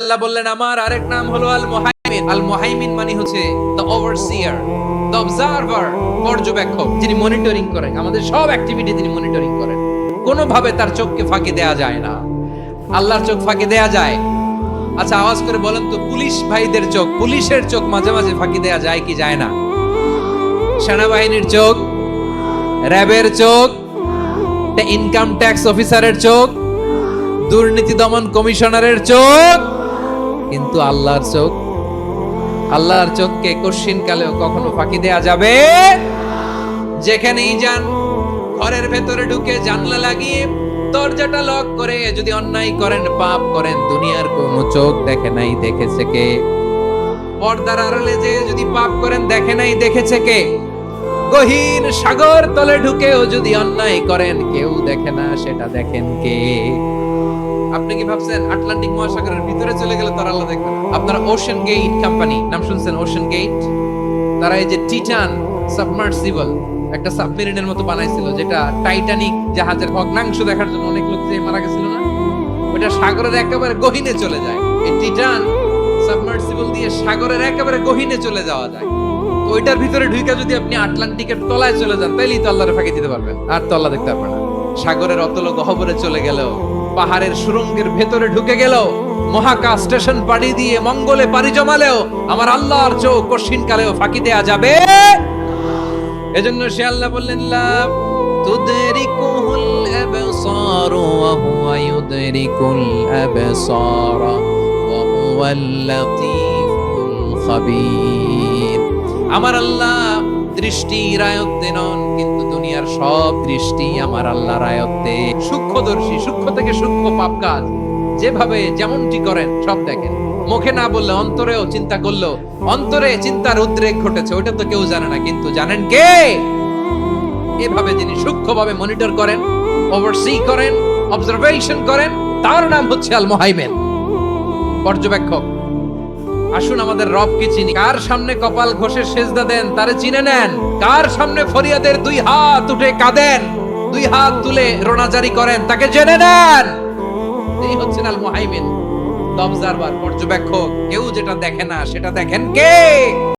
আল্লাহ বললেন আমার আরেক নাম হলো আল মুহাইমিন। আল মুহাইমিন মানে হচ্ছে দ্য ওভারসিয়ার, দ্য অবজারভার, পর্যবেক্ষক, যিনি মনিটরিং করেন, আমাদের সব অ্যাক্টিভিটি তিনি মনিটরিং করেন। কোনোভাবে তার চোখকে ফাঁকি দেয়া যায় না। আল্লাহর চোখ ফাঁকি দেয়া যায়? আচ্ছা আওয়াজ করে বলেন তো, পুলিশ ভাইদের চোখ, পুলিশের চোখ মাঝে মাঝে ফাঁকি দেয়া যায় কি যায় না? সেনাবাহিনীর চোখ, র্যাবের চোখ, ইনকাম ট্যাক্স অফিসারের চোখ, দুর্নীতি দমন কমিশনারের চোখ, কিন্তু আল্লাহর চোখ, আল্লাহর চোখকে কশিন কালেও কখনো ফাঁকি দেয়া যাবে? যেখানেই যান, ঘরের ভেতরে ঢুকে জানলা লাগিয়ে দরজাটা লক করে যদি অন্যায় করেন, পাপ করেন, দুনিয়ার কোনো চোখ দেখে নাই দেখেছে কে? পর্দার আড়ালে যে যদি পাপ করেন, দেখে নাই দেখেছে কে? গহীন সাগর তলে ঢুকেও যদি অন্যায় করেন, কেউ দেখে না, সেটা দেখেন কে? আপনি কি ভাবছেন আটলান্টিক মহাসাগরের ভিতরে চলে গেলে তারা আল্লাহ দেখবেন? আপনারা ওশান গেট কোম্পানি নাম শুনছেন? ওশান গেট, তারা এই যে টিটান সাবমার্সিবল একটা সাবমেরিনের মতো বানাইছিল, যেটা টাইটানিক জাহাজের ভগ্নাংশ দেখার জন্য অনেক লোক যে মারা গেছিল না, ওটা সাগরের একেবারে গহীনে চলে যায়। এই টিটান সাবমার্সিবল দিয়ে সাগরের একেবারে গহীনে চলে যাওয়া যায়। তো ওইটার ভিতরে ঢুকে যদি আপনি আটলান্টিকের তলায় চলে যান, তাইলেই তো আল্লাহরে ফাঁকি দিতে পারবেন, আর তো আল্লাহ দেখতে পারবেন না। সাগরের অতল গহ্বরে চলে গেল, পাহাড়ের সুরঙ্গের ভেতরে ঢুকে গেল, মহাকাশ স্টেশন পাড়ি দিয়ে মঙ্গলে পাড়ি জমালেও আমার আল্লাহর চোখ কশিন কালেও ফাঁকি দেয়া যাবে? এজন্য সে আল্লাহ বললেন লা তুদরিকুল আবসার ওয়া হুয়া ইউদরিকুল আবসার ওয়া হুয়াল লাতীফুল খাবীর। আমার আল্লাহ দৃষ্টির আয়ত্তে নন, কিন্তু দুনিয়ার সব দৃষ্টি আমার আল্লাহর আয়ত্তে। সূক্ষ্মদর্শী, সূক্ষ্ম থেকে সূক্ষ্ম পাপ কাজ যেভাবে যেমনটি করেন সব দেখেন। মুখে না বললে অন্তরেও চিন্তা করলো, অন্তরে চিন্তার উদ্রেক ঘটেছে, ওটা তো কেউ জানে না, কিন্তু জানেন কে? এভাবে যিনি সূক্ষ্মভাবে মনিটর করেন, ওভারসি করেন, অবজারভেশন করেন, তার নাম হচ্ছে আল মুহাইমিন, পর্যবেক্ষক। আসুন আমাদের রবকে চিনি। কার সামনে কপাল ঘষে সেজদা দেন তারে চিনে নেন। কার সামনে ফরিয়াদের দুই হাত উঠে কাঁদেন, দুই হাত তুলে রোনাজারি করেন, তাকে জেনে নেন। এই হচ্ছেন আল মুহাইমিন, অবজারভার, পর্যবেক্ষক। কেউ যেটা দেখে না সেটা দেখেন কে?